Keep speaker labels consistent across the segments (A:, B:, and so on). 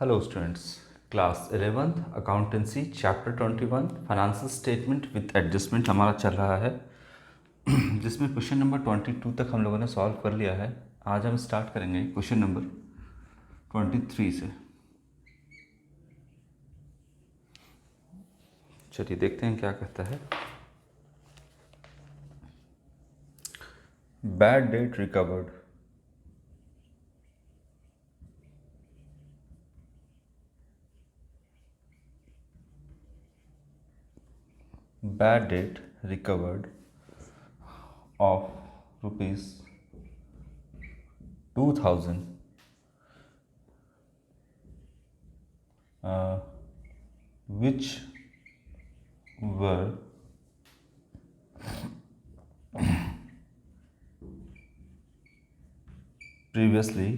A: Hello students, class 11th accountancy chapter 21 financial statement with adjustment हमारा चल रहा है जिसमें क्वेश्चन नंबर 22 तक हम लोगों ने सॉल्व कर लिया है। आज हम स्टार्ट करेंगे क्वेश्चन नंबर 23 से। चलिए देखते हैं क्या कहता है। Bad debt recovered. Bad debt recovered of rupees 2000 which were previously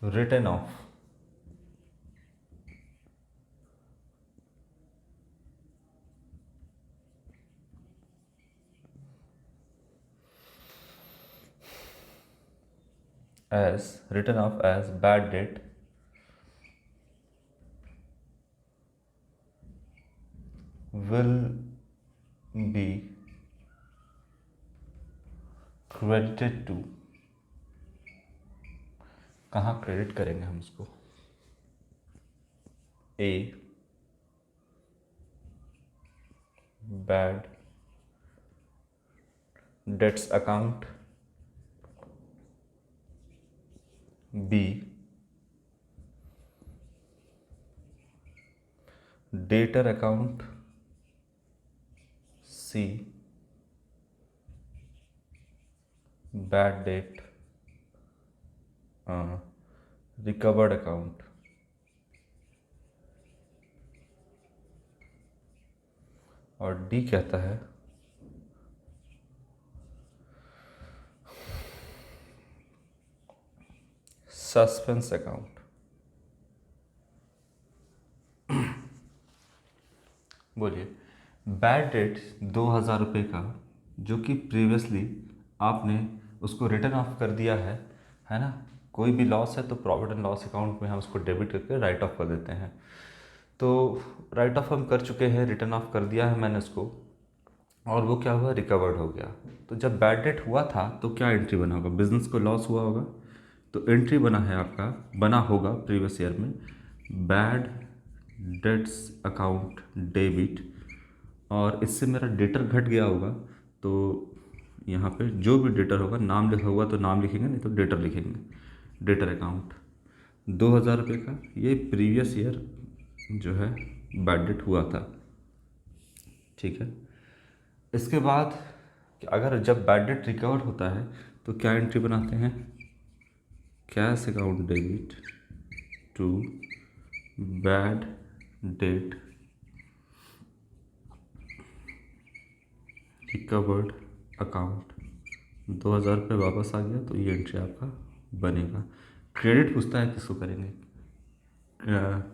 A: written off as bad debt will be credited to। कहाँ क्रेडिट करेंगे हम इसको? A bad debts account, B debtor account, C bad debt recovered account. और D कहता है suspense account. बोलिए, bad debt 2000 रुपये का जो कि प्रीवियसली आपने उसको रिटर्न ऑफ कर दिया है ना। कोई भी लॉस है तो प्रॉफिट एंड लॉस अकाउंट में हम उसको डेबिट करके राइट ऑफ कर देते हैं। तो राइट ऑफ हम कर चुके हैं, रिटर्न ऑफ कर दिया है मैंने उसको, और वो क्या हुआ, रिकवर्ड हो गया। तो जब बैड डेट हुआ था तो क्या एंट्री बना होगा? बिजनेस को लॉस हुआ होगा तो एंट्री बना है आपका, बना होगा प्रीवियस ईयर में बैड डेट्स अकाउंट डेबिट, और इससे मेरा डेटर घट गया होगा। तो यहाँ पे जो भी डेटर होगा, नाम लिखा हुआ तो नाम लिखेंगे, नहीं तो डेटर लिखेंगे। डेटर अकाउंट 2000 रुपये का, ये प्रीवियस ईयर जो है बैड डेट हुआ था, ठीक है। इसके बाद अगर जब बैड डेट रिकवर होता है तो क्या एंट्री बनाते हैं? Cash account debit to bad debt recovered account. 2000 रुपये वापस आ गया तो ये एंट्री आपका बनेगा। क्रेडिट पूछता है किसको करेंगे?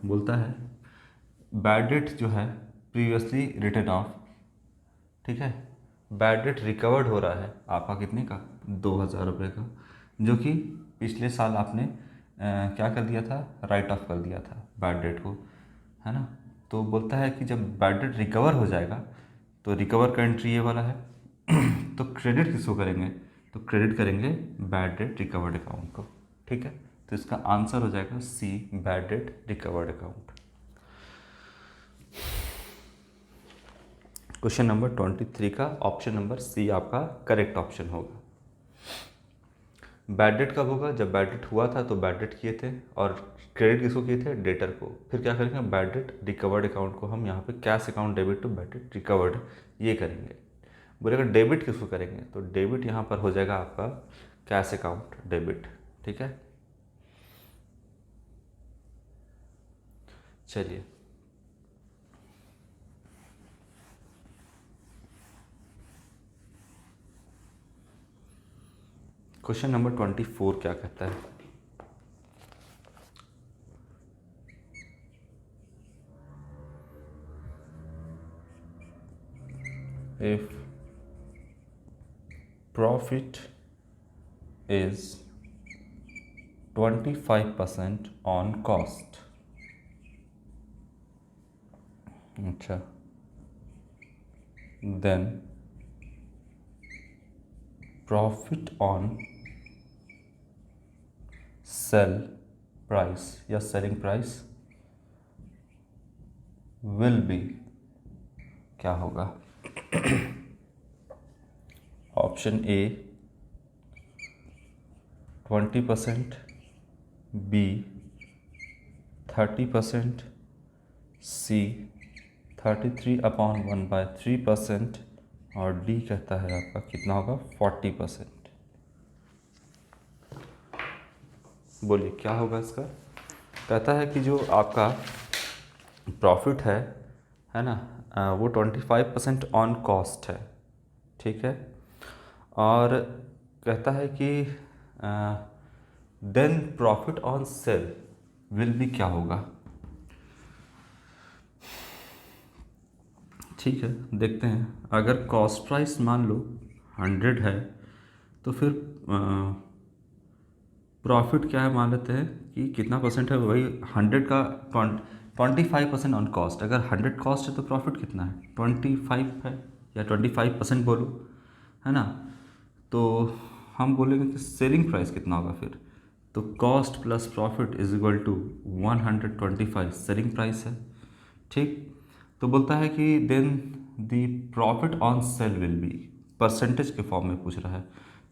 A: बोलता है बैड डेट जो है प्रीवियसली रिटर्न ऑफ, ठीक है। बैड डेट रिकवर्ड हो रहा है आपका कितने का? 2000 रुपये का, जो कि पिछले साल आपने क्या कर दिया था? राइट ऑफ कर दिया था बैड डेट को, है ना। तो बोलता है कि जब बैड डेट रिकवर हो जाएगा तो रिकवर का एंट्री ये वाला है तो क्रेडिट किसको करेंगे? तो क्रेडिट करेंगे बैड डेट रिकवर्ड अकाउंट को, ठीक है। तो इसका आंसर हो जाएगा C, bad debt recovered account. Question number 23 का ऑप्शन नंबर सी आपका करेक्ट ऑप्शन होगा। बैड डेट कब होगा? जब बैड डेट हुआ था तो बैड डेट किए थे, और क्रेडिट किसको किए थे? डेटर को। फिर क्या करेंगे? बैड डेट रिकवर्ड अकाउंट को हम यहाँ पे cash account debit to bad debt recovered ये करेंगे। बोलेगा डेबिट किसको करेंगे? तो डेबिट यहाँ पर हो जाएगा आपका कैश अकाउंट डेबिट, ठीक है। चलिए क्वेश्चन नंबर 24 क्या कहता है? If profit is 25% on cost, अच्छा, then profit on sale price या सेलिंग प्राइस विल बी क्या होगा? ऑप्शन ए 20%, बी 30%, सी 33/1/3% और डी कहता है आपका कितना होगा 40%। बोलिए क्या होगा इसका? कहता है कि जो आपका प्रॉफिट है ना, वो 25% ऑन कॉस्ट है, ठीक है। और कहता है कि then profit on sale will भी क्या होगा? ठीक है, देखते हैं। अगर कॉस्ट प्राइस मान लो 100 है तो फिर प्रॉफिट क्या है मान लेते हैं कि कितना परसेंट है, वही 100 का 25% ऑन कॉस्ट। अगर 100 कॉस्ट है तो प्रॉफिट कितना है 25 है या 25% बोलो, है ना। तो हम बोलेंगे कि सेलिंग प्राइस कितना होगा फिर, तो cost plus profit is equal to 125 selling price है, ठीक। तो बोलता है कि then the profit on sale will be, percentage के फॉर्म में पूछ रहा है।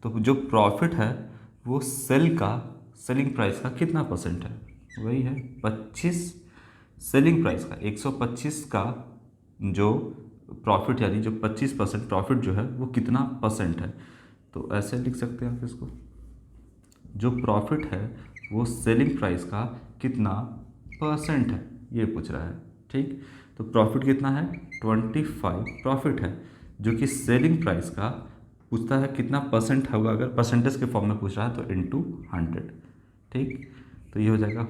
A: तो जो प्रॉफिट है वो सेल का, सेलिंग प्राइस का कितना परसेंट है, वही है 25। सेलिंग प्राइस का 125 का जो प्रॉफिट यानी जो 25% प्रॉफिट जो है वो कितना परसेंट है। तो ऐसे लिख सकते हैं आप इसको, जो प्रॉफिट है वो सेलिंग प्राइस का कितना परसेंट है ये पूछ रहा है, ठीक। तो प्रॉफिट कितना है 25 प्रॉफिट है, जो कि सेलिंग प्राइस का पूछता है कितना परसेंट होगा, अगर परसेंटेज के फॉर्म में पूछ रहा है तो इंटू 100, ठीक। तो ये हो जाएगा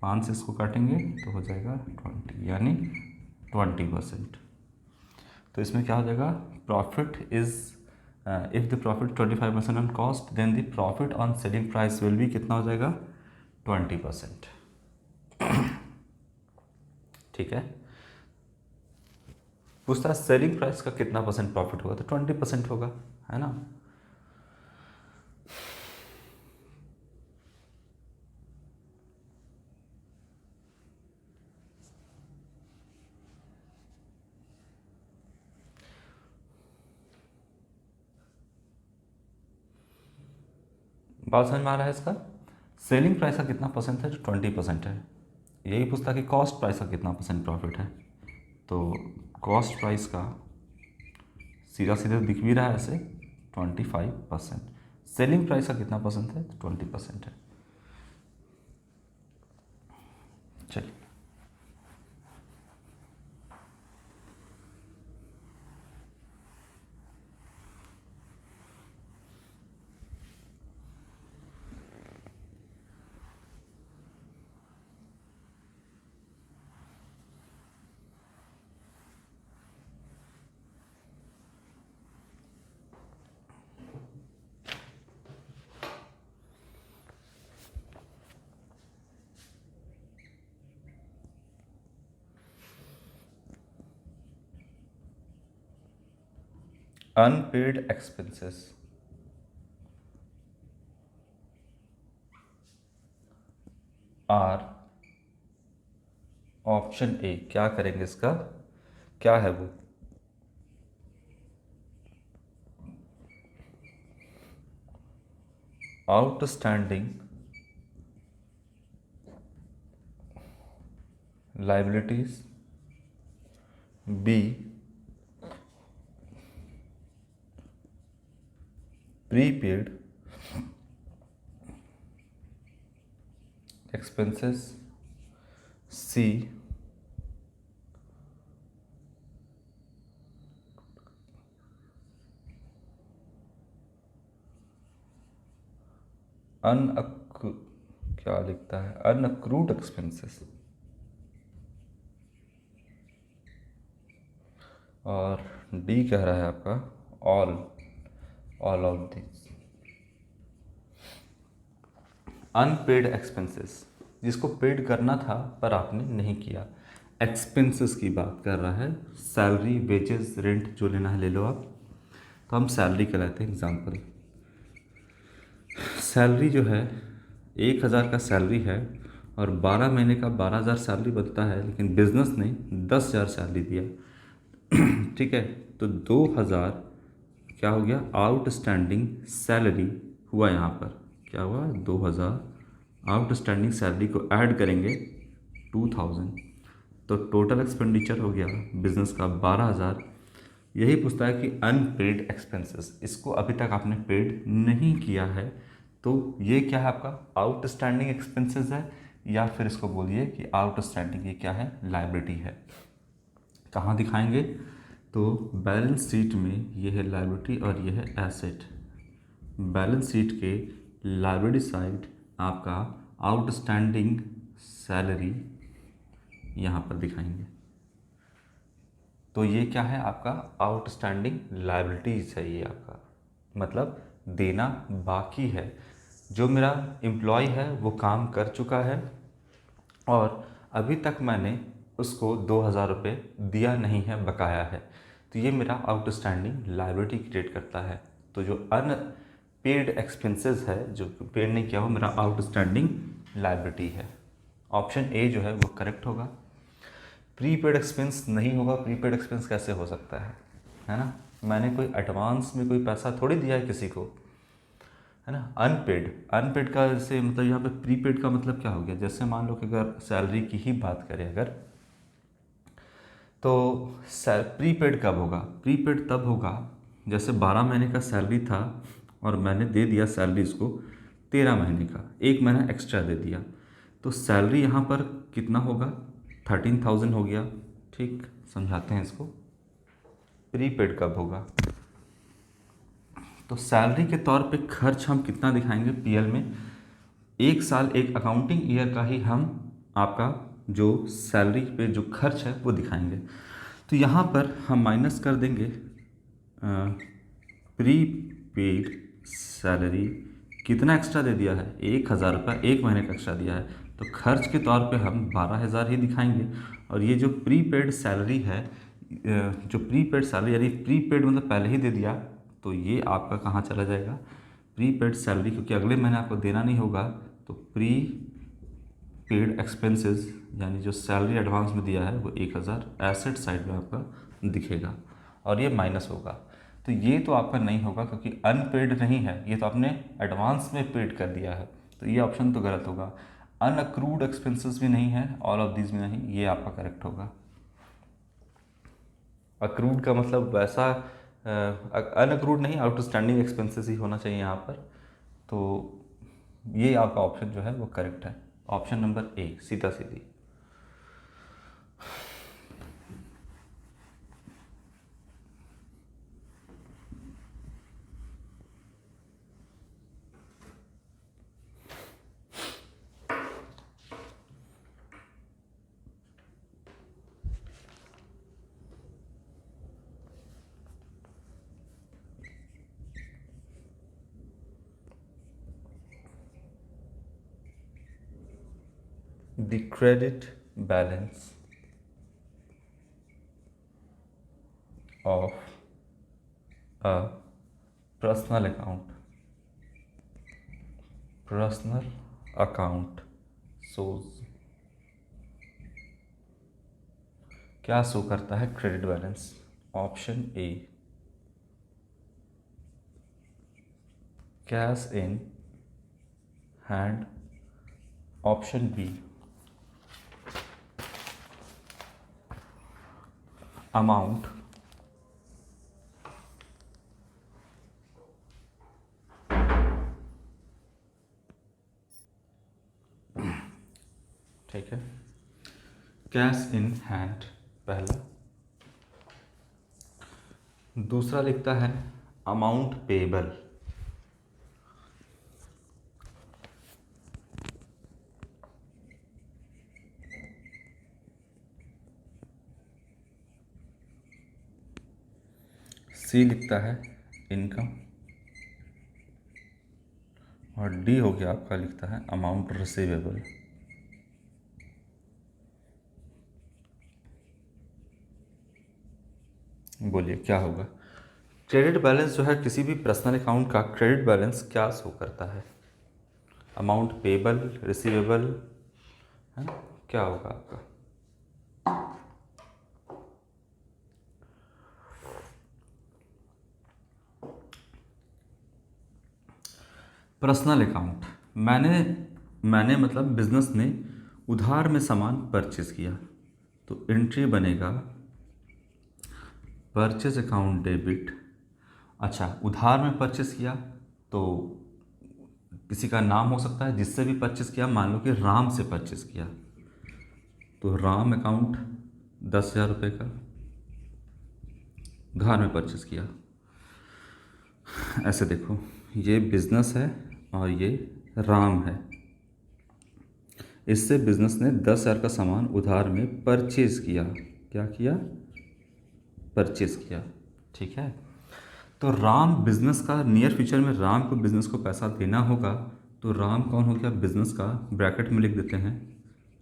A: 5 से इसको काटेंगे तो हो जाएगा 20 यानी 20%। तो इसमें क्या हो जाएगा, profit is if the profit 25% on cost then the profit on selling price will be कितना हो जाएगा 20%, ठीक है। पूछता है सेलिंग प्राइस का कितना परसेंट प्रॉफिट होगा, तो 20% होगा, है ना। बात समझ में आ रहा है इसका? सेलिंग प्राइस का कितना परसेंट है, जो 20% है। यही पूछता कि कॉस्ट प्राइस का कितना परसेंट प्रॉफिट है, तो कॉस्ट प्राइस का सीधा सीधा दिख भी रहा है ऐसे 25%। सेलिंग प्राइस का कितना परसेंट है, 20% है। चलिए unpaid expenses are, option A क्या करेंगे इसका, क्या है वो, outstanding liabilities, B prepaid expenses, C unaccrued क्या लिखता है अनअक्रूड एक्सपेंसेस, और डी कह रहा है आपका all of this unpaid expenses, जिसको पेड करना था पर आपने नहीं किया, एक्सपेंसेस की बात कर रहा है। सैलरी, वेजेस, रेंट जो लेना है ले लो आप। तो हम सैलरी का लेते हैं एग्जांपल। सैलरी जो है 1,000 का सैलरी है और 12 महीने का 12,000 सैलरी बनता है, लेकिन बिजनेस ने 10,000 सैलरी दिया। ठीक है, तो 2,000 क्या हो गया, आउटस्टैंडिंग सैलरी हुआ। यहाँ पर क्या हुआ, 2,000 आउटस्टैंडिंग सैलरी को ऐड करेंगे 2,000, तो टोटल एक्सपेंडिचर हो गया बिजनेस का 12,000। यही पूछता है कि अनपेड एक्सपेंसेस, इसको अभी तक आपने पेड नहीं किया है, तो ये क्या है आपका आउटस्टैंडिंग एक्सपेंसेस है, या फिर इसको बोलिए कि आउटस्टैंडिंग ये क्या है, लायबिलिटी है। कहाँ दिखाएंगे, तो बैलेंस शीट में ये है लायबिलिटी और ये है एसेट। बैलेंस शीट के लायबिलिटी साइड आपका आउटस्टैंडिंग सैलरी यहाँ पर दिखाएंगे। तो ये क्या है आपका आउटस्टैंडिंग लायबिलिटीज है, ये आपका मतलब देना बाकी है। जो मेरा एम्प्लॉय है वो काम कर चुका है और अभी तक मैंने उसको 2,000 रुपये दिया नहीं है, बकाया है, तो ये मेरा आउटस्टैंडिंग लायबिलिटी क्रिएट करता है। तो जो अनपेड एक्सपेंसेस है, जो पेड नहीं किया, वो मेरा आउटस्टैंडिंग लायबिलिटी है। ऑप्शन ए जो है वो करेक्ट होगा। प्रीपेड एक्सपेंस नहीं होगा। प्रीपेड एक्सपेंस कैसे हो सकता है ना, मैंने कोई एडवांस में कोई पैसा थोड़ी दिया है किसी को, है ना। अनपेड, अनपेड का जैसे मतलब यहाँ पे प्रीपेड का मतलब क्या हो गया, जैसे मान लो कि अगर सैलरी की ही बात करें अगर, तो प्रीपेड कब होगा, प्रीपेड तब होगा जैसे 12 महीने का सैलरी था और मैंने दे दिया सैलरी इसको 13 महीने का, 1 महीना एक्स्ट्रा दे दिया, तो सैलरी यहाँ पर कितना होगा, 13,000 हो गया। ठीक, समझाते हैं इसको। प्रीपेड कब होगा, तो सैलरी के तौर पे खर्च हम कितना दिखाएंगे पीएल में, 1 साल, एक अकाउंटिंग ईयर का ही हम आपका जो सैलरी पे जो खर्च है वो दिखाएंगे। तो यहाँ पर हम माइनस कर देंगे प्री पेड सैलरी, कितना एक्स्ट्रा दे दिया है, 1,000 रुपये 1 महीने का एक्स्ट्रा दिया है, तो खर्च के तौर पे हम 12,000 ही दिखाएंगे। और ये जो प्री पेड सैलरी है, जो प्री पेड सैलरी यानी प्री पेड मतलब पहले ही दे दिया, तो ये आपका कहाँ चला जाएगा, प्री पेड सैलरी, क्योंकि अगले महीने आपको देना नहीं होगा, तो प्री पेड एक्सपेंसेस यानी जो सैलरी एडवांस में दिया है वो 1,000 एसेट साइड में आपका दिखेगा और ये माइनस होगा। तो ये तो आपका नहीं होगा क्योंकि अनपेड नहीं है, ये तो आपने एडवांस में पेड कर दिया है, तो ये ऑप्शन तो गलत होगा। अनअक्रूड एक्सपेंसेस भी नहीं है, ऑल ऑफ दिस भी नहीं, ये आपका करेक्ट होगा। अक्रूड का मतलब वैसा, अनअक्रूड नहीं, आउटस्टैंडिंग एक्सपेंसेस ही होना चाहिए यहाँ पर। तो ये आपका ऑप्शन जो है वो करेक्ट है, ऑप्शन नंबर ए, सीधा सीधी। The credit balance of a personal account shows, क्या शो करता है credit balance, option A cash in hand, option B amount, ठीक है, कैश इन हैंड पहला। दूसरा लिखता है अमाउंट पेबल, सी लिखता है इनकम, और डी हो गया आपका लिखता है अमाउंट रिसीवेबल। बोलिए क्या होगा। क्रेडिट बैलेंस जो है किसी भी पर्सनल अकाउंट का क्रेडिट बैलेंस क्या शो करता है? अमाउंट पेबल, रिसीवेबल, है ना? क्या होगा आपका? पर्सनल अकाउंट, मैंने मैंने मतलब बिजनेस ने उधार में सामान परचेज किया, तो एंट्री बनेगा परचेज अकाउंट डेबिट। अच्छा, उधार में परचेस किया तो किसी का नाम हो सकता है जिससे भी परचेस किया, मान लो कि राम से परचेस किया, तो राम अकाउंट 10,000 रुपये का उधार में परचेस किया। ऐसे देखो, ये बिजनेस है और ये राम है, इससे बिजनेस ने 10,000 का सामान उधार में परचेज किया। क्या किया? परचेज किया। ठीक है, तो राम बिजनेस का नियर फ्यूचर में राम को बिजनेस को पैसा देना होगा, तो राम कौन हो गया? बिजनेस का, ब्रैकेट में लिख देते हैं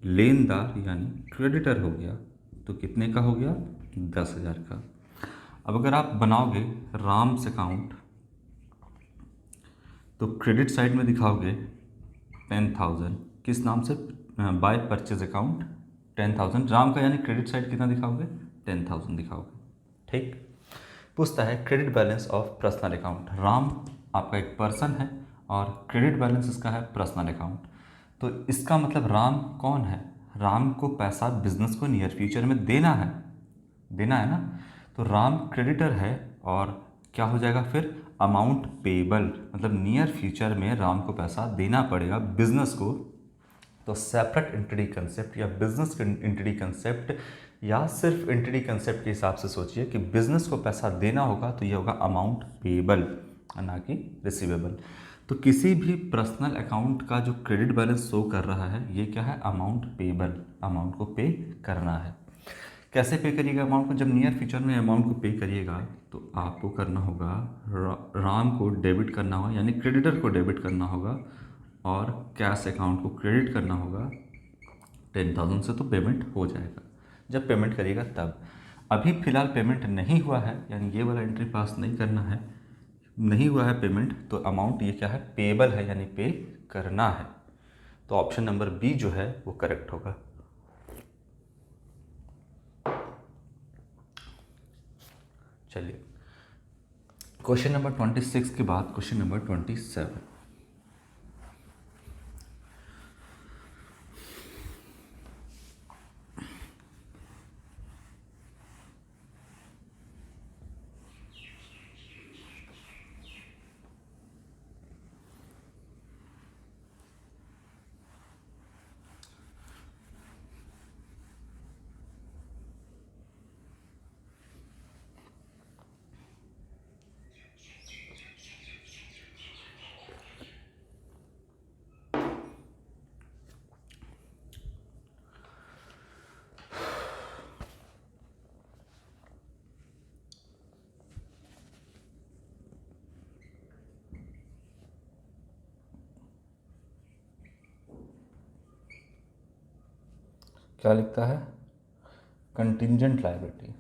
A: लेनदार यानी क्रेडिटर हो गया। तो कितने का हो गया? 10,000 का। अब अगर आप बनाओगे राम्स अकाउंट, तो क्रेडिट साइड में दिखाओगे 10,000, किस नाम से? बाय परचेज अकाउंट 10,000, राम का यानी क्रेडिट साइड कितना दिखाओगे? 10,000 दिखाओगे। ठीक, पूछता है credit balance of personal account. Ram आपका एक पर्सन है और क्रेडिट बैलेंस इसका है पर्सनल अकाउंट, तो इसका मतलब राम कौन है? राम को पैसा बिजनेस को नियर फ्यूचर में देना है, देना है ना, तो राम क्रेडिटर है। और क्या हो जाएगा फिर? अमाउंट पेबल, मतलब नियर फ्यूचर में राम को पैसा देना पड़ेगा बिजनेस को। तो सेपरेट एंटिटी कंसेप्ट या बिजनेस एंटिटी कंसेप्ट या सिर्फ एंटिटी कंसेप्ट के हिसाब से सोचिए कि बिजनेस को पैसा देना होगा तो ये होगा अमाउंट पेबल, ना कि रिसीवेबल। तो किसी भी पर्सनल अकाउंट का जो क्रेडिट बैलेंस शो कर रहा है, ये क्या है? अमाउंट पेबल, अमाउंट को पे करना है। कैसे पे करिएगा अमाउंट को? जब नियर फ्यूचर में अमाउंट को पे करिएगा तो आपको करना होगा राम को डेबिट करना होगा, यानी क्रेडिटर को डेबिट करना होगा, और कैश अकाउंट को क्रेडिट करना होगा। 10,000 से तो पेमेंट हो जाएगा जब पेमेंट करिएगा तब। अभी फ़िलहाल पेमेंट नहीं हुआ है, यानी ये वाला एंट्री पास नहीं करना है, नहीं हुआ है पेमेंट, तो अमाउंट ये क्या है? पेबल है, यानी पे करना है। तो ऑप्शन नंबर बी जो है वो करेक्ट होगा। चलिए, क्वेश्चन नंबर 26 के बाद क्वेश्चन नंबर 27। क्या लिखता है? Contingent liability.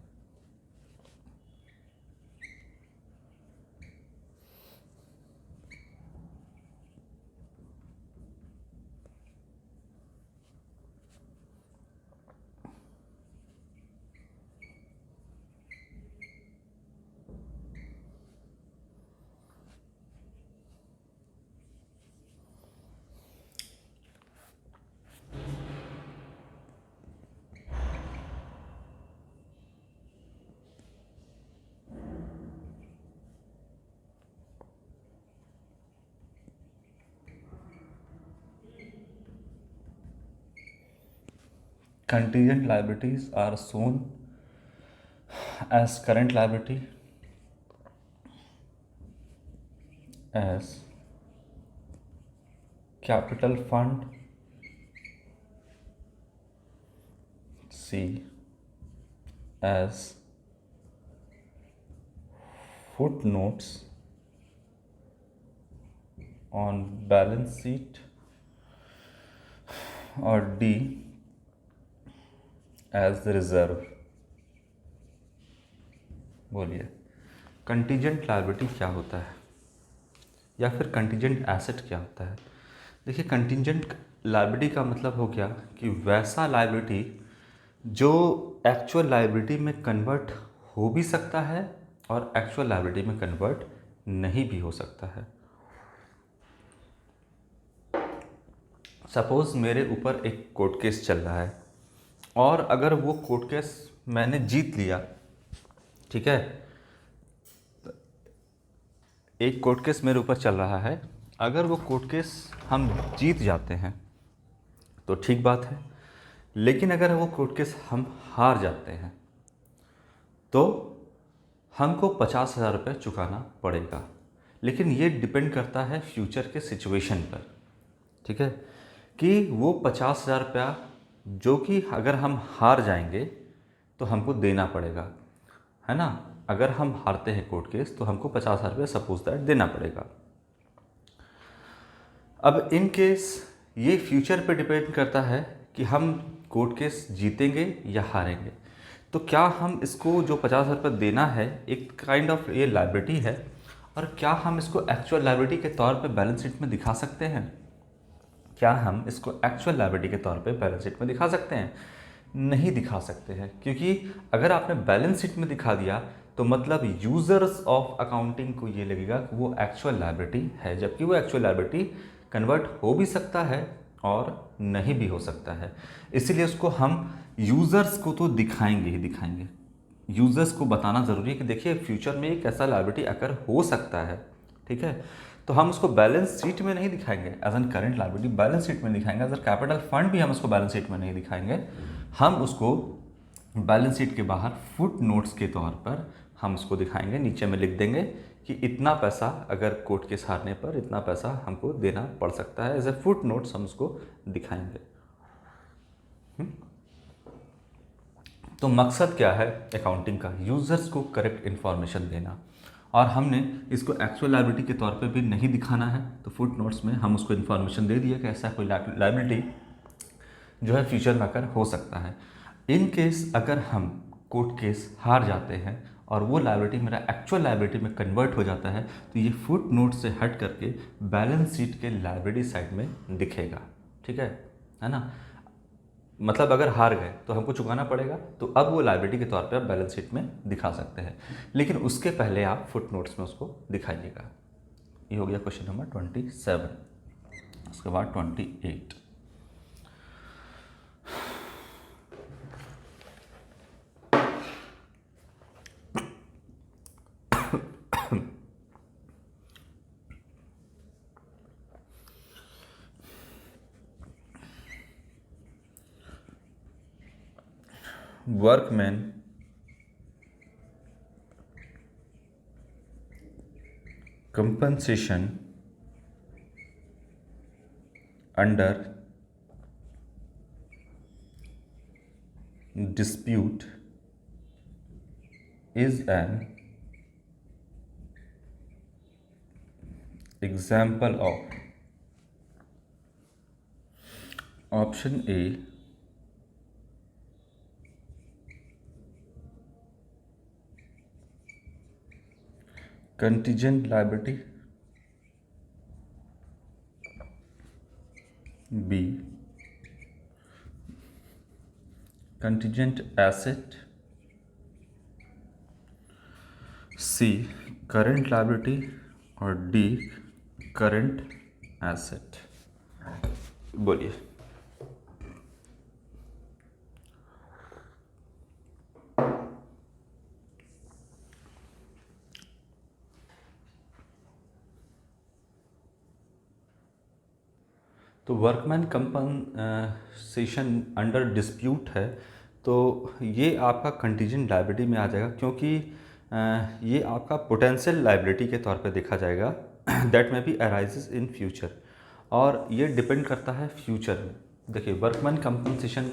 A: Contingent liabilities are shown as current liability, as capital fund, C as footnotes on balance sheet, or D as the reserve. बोलिए कंटीजेंट लायबिलिटी क्या होता है या फिर कंटीजेंट एसेट क्या होता है। देखिए कंटीजेंट लायबिलिटी का मतलब हो गया कि वैसा लायबिलिटी जो एक्चुअल लायबिलिटी में कन्वर्ट हो भी सकता है और एक्चुअल लायबिलिटी में कन्वर्ट नहीं भी हो सकता है। सपोज़ मेरे ऊपर एक कोर्ट केस चल रहा है और अगर वो कोर्ट केस मैंने जीत लिया, ठीक है, एक कोर्ट केस मेरे ऊपर चल रहा है, अगर वो कोर्ट केस हम जीत जाते हैं तो ठीक बात है, लेकिन अगर वो कोर्ट केस हम हार जाते हैं तो हमको 50,000 रुपये चुकाना पड़ेगा। लेकिन ये डिपेंड करता है फ्यूचर के सिचुएशन पर, ठीक है, कि वो 50,000 रुपया जो कि अगर हम हार जाएंगे तो हमको देना पड़ेगा, है ना। अगर हम हारते हैं कोर्ट केस तो हमको 50,000 रुपये सपोज दैट देना पड़ेगा। अब इन केस ये फ्यूचर पे डिपेंड करता है कि हम कोर्ट केस जीतेंगे या हारेंगे। तो क्या हम इसको जो 50,000 रुपये देना है एक काइंड ऑफ ये लायबिलिटी है, और क्या हम इसको एक्चुअल लायबिलिटी के तौर पे बैलेंस शीट में दिखा सकते हैं? क्या हम इसको एक्चुअल लायबिलिटी के तौर पे बैलेंस शीट में दिखा सकते हैं? नहीं दिखा सकते हैं, क्योंकि अगर आपने बैलेंस शीट में दिखा दिया तो मतलब यूज़र्स ऑफ अकाउंटिंग को ये लगेगा कि वो एक्चुअल लायबिलिटी है, जबकि वो एक्चुअल लायबिलिटी कन्वर्ट हो भी सकता है और नहीं भी हो सकता है। इसीलिए उसको हम यूज़र्स को तो दिखाएंगे ही दिखाएंगे। यूज़र्स को बताना ज़रूरी है कि देखिए फ्यूचर में एक ऐसा लायबिलिटी अगर हो सकता है, ठीक है। तो हम उसको बैलेंस शीट में नहीं दिखाएंगे as an current liability, balance sheet में दिखाएंगे। एज अ कैपिटल फंड भी हम उसको बैलेंस शीट में नहीं दिखाएंगे, हम उसको बैलेंस शीट के बाहर फुट नोट्स के तौर पर हम उसको दिखाएंगे। नीचे में लिख देंगे कि इतना पैसा अगर कोर्ट केस हारने पर इतना पैसा हमको देना पड़ सकता है, एज ए फुट नोट्स हम उसको दिखाएंगे। तो मकसद क्या है अकाउंटिंग का? यूज़र्स को करेक्ट इन्फॉर्मेशन देना, और हमने इसको एक्चुअल लायबिलिटी के तौर पे भी नहीं दिखाना है। तो फुट नोट्स में हम उसको इन्फॉर्मेशन दे दिया कि ऐसा कोई लायबिलिटी जो है फ्यूचर में आकर हो सकता है। इन केस अगर हम कोर्ट केस हार जाते हैं और वो लायबिलिटी मेरा एक्चुअल लायबिलिटी में कन्वर्ट हो जाता है तो ये फुट नोट से हट करके बैलेंस शीट के लायबिलिटी साइड में दिखेगा, ठीक है ना। मतलब अगर हार गए तो हमको चुकाना पड़ेगा, तो अब वो लायबिलिटी के तौर पे आप बैलेंस शीट में दिखा सकते हैं, लेकिन उसके पहले आप फुट नोट्स में उसको दिखाइएगा। ये हो गया क्वेश्चन नंबर 27। उसके बाद 28। Workman compensation under dispute is an example of option A contingent liability, B contingent asset, C current liability, और D current asset। बोलिए। तो वर्कमैन कंपनसेशन अंडर डिस्प्यूट है, तो ये आपका कंटीजेंट लायबिलिटी में आ जाएगा, क्योंकि ये आपका पोटेंशियल लायबिलिटी के तौर पे देखा जाएगा दैट में बी अराइजेस इन फ्यूचर, और ये डिपेंड करता है फ्यूचर में। देखिए वर्कमैन कंपनसेशन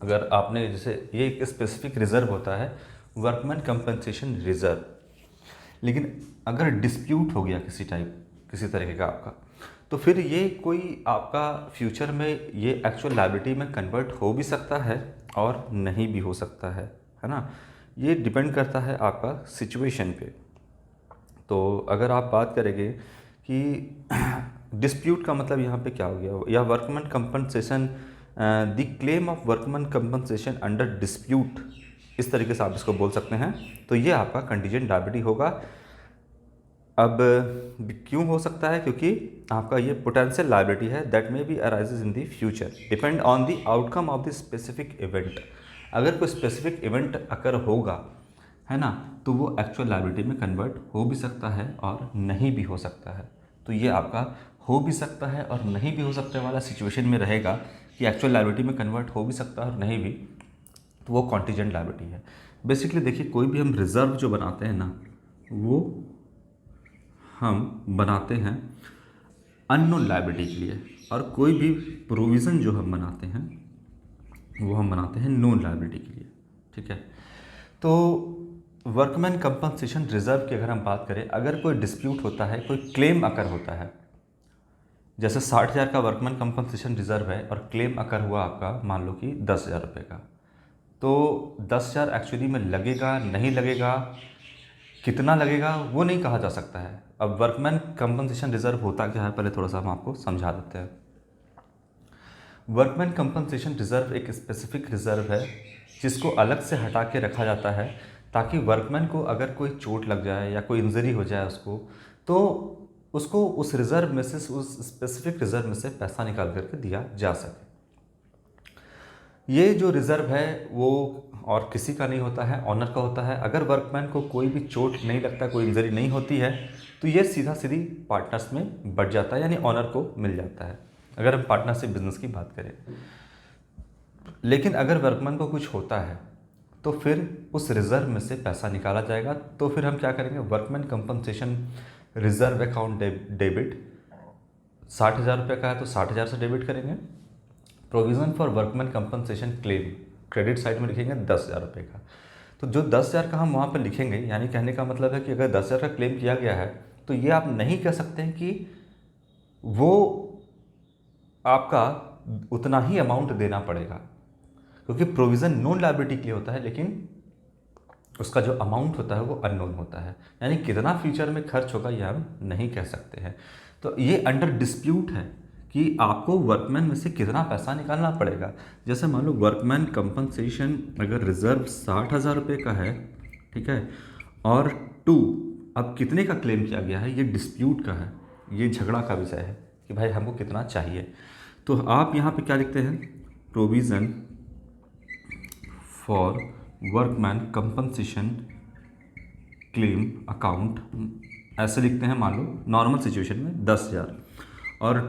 A: अगर आपने जैसे ये एक स्पेसिफिक रिज़र्व होता है वर्कमैन कंपनसेशन रिज़र्व, लेकिन अगर डिस्प्यूट हो गया किसी तरीके का आपका, तो फिर ये कोई आपका फ्यूचर में ये एक्चुअल लायबिलिटी में कन्वर्ट हो भी सकता है और नहीं भी हो सकता है ना। ये डिपेंड करता है आपका सिचुएशन पे। तो अगर आप बात करेंगे कि डिस्प्यूट का मतलब यहाँ पे क्या हो गया, या workman compensation, the claim of workman compensation under dispute, इस तरीके से आप इसको बोल सकते हैं। तो ये आपका कंटीजेंट लायबिलिटी होगा। अब क्यों हो सकता है, क्योंकि आपका ये पोटेंशियल लायबिलिटी है that may be arises in the future depend on the outcome of the specific event. अगर कोई स्पेसिफिक इवेंट अगर होगा, है ना, तो वो एक्चुअल लायबिलिटी में कन्वर्ट हो भी सकता है और नहीं भी हो सकता है। तो ये आपका हो भी सकता है और नहीं भी हो सकता वाला सिचुएशन में रहेगा कि एक्चुअल लायबिलिटी में कन्वर्ट हो भी सकता है और नहीं भी, तो वो कॉन्टीजेंट लायबिलिटी है। बेसिकली देखिए, कोई भी हम रिजर्व जो बनाते हैं ना, वो हम बनाते हैं अननोन लायबिलिटी के लिए, और कोई भी प्रोविज़न जो हम बनाते हैं वो हम बनाते हैं नोन लायबिलिटी के लिए। ठीक है। तो वर्कमैन कंपनसेशन रिजर्व की अगर हम बात करें, अगर कोई डिस्प्यूट होता है, कोई क्लेम अकर होता है, जैसे 60,000 का वर्कमैन कंपनसेशन रिजर्व है और क्लेम अकर हुआ आपका मान लो कि 10,000 रुपये का, तो 10,000 एक्चुअली में लगेगा नहीं लगेगा, कितना लगेगा वो नहीं कहा जा सकता है। अब वर्कमैन कंपनसेशन रिजर्व होता क्या है, पहले थोड़ा सा हम आपको समझा देते हैं। वर्कमैन कंपनसेशन रिजर्व एक स्पेसिफिक रिजर्व है जिसको अलग से हटा के रखा जाता है, ताकि वर्कमैन को अगर कोई चोट लग जाए या कोई इंजरी हो जाए उसको, तो उसको उस रिज़र्व में से, उस स्पेसिफिक रिज़र्व में से पैसा निकाल करके दिया जा सके। ये जो रिज़र्व है वो और किसी का नहीं होता है, ऑनर का होता है। अगर वर्कमैन को कोई भी चोट नहीं लगता, कोई इंजरी नहीं होती है, तो ये सीधा सीधी पार्टनर्स में बढ़ जाता है, यानी ऑनर को मिल जाता है, अगर हम पार्टनरशिप बिजनेस की बात करें। लेकिन अगर वर्कमैन को कुछ होता है तो फिर उस रिज़र्व में से पैसा निकाला जाएगा। तो फिर हम क्या करेंगे, workman compensation reserve account debit 60,000 रुपये का है तो 60,000 से डेबिट करेंगे। Provision for workman compensation claim credit side में लिखेंगे 10,000 रुपये का। तो जो 10,000 का हम वहाँ पर लिखेंगे, यानी कहने का मतलब है कि अगर 10,000 का क्लेम किया गया है तो ये आप नहीं कह सकते हैं कि वो आपका उतना ही अमाउंट देना पड़ेगा, क्योंकि प्रोविज़न नॉन लायबिलिटी के लिए होता है, लेकिन उसका जो अमाउंट होता है वो अननोन होता है, यानी कितना फ्यूचर में खर्च होगा ये हम नहीं कह सकते हैं। तो ये अंडर डिस्प्यूट है कि आपको वर्कमैन में से कितना पैसा निकालना पड़ेगा। जैसे मान लो वर्कमैन कंपनसेशन अगर रिजर्व 60,000 रुपये का है, ठीक है, और अब कितने का क्लेम किया गया है, ये डिस्प्यूट का है, ये झगड़ा का विषय है कि भाई हमको कितना चाहिए। तो आप यहाँ पे क्या लिखते हैं, provision for workman compensation claim account ऐसे लिखते हैं, मान लो नॉर्मल सिचुएशन में 10,000, और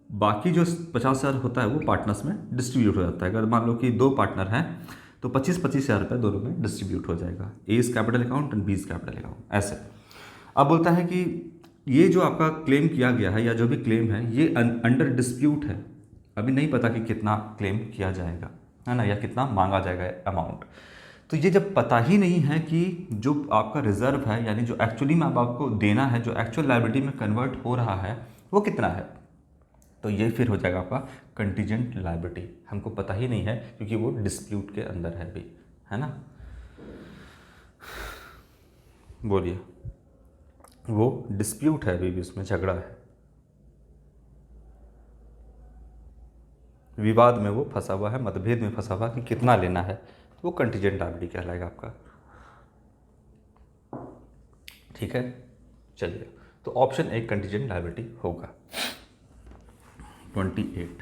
A: बाकी जो 50,000 होता है वो पार्टनर्स में डिस्ट्रीब्यूट हो जाता है। अगर मान लो कि 2 पार्टनर हैं तो 25,000 रुपये दोनों में डिस्ट्रीब्यूट हो जाएगा, A is capital account and B is capital account ऐसे। अब बोलता है कि ये जो आपका क्लेम किया गया है या जो भी क्लेम है ये अंडर डिस्प्यूट है, अभी नहीं पता कि कितना क्लेम किया जाएगा, है ना, या कितना मांगा जाएगा अमाउंट। तो ये जब पता ही नहीं है कि जो आपका रिजर्व है, यानी जो एक्चुअली में आपको देना है, जो एक्चुअल लायबिलिटी में कन्वर्ट हो रहा है वो कितना है, तो ये फिर हो जाएगा आपका कंटीजेंट लायबिलिटी। हमको पता ही नहीं है क्योंकि वो डिस्प्यूट के अंदर है भी, है ना। बोलिए, वो डिस्प्यूट है अभी भी, उसमें झगड़ा है, विवाद में वो फंसा हुआ है, मतभेद में फंसा हुआ कि कितना लेना है, वो कंटीजेंट लायबिलिटी कहलाएगा आपका। ठीक है, चलिए, तो ऑप्शन ए कंटीजेंट लायबिलिटी होगा। 28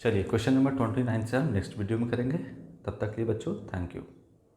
A: चलिए, क्वेश्चन नंबर 29 से हम नेक्स्ट वीडियो में करेंगे। तब तक के लिए बच्चों थैंक यू।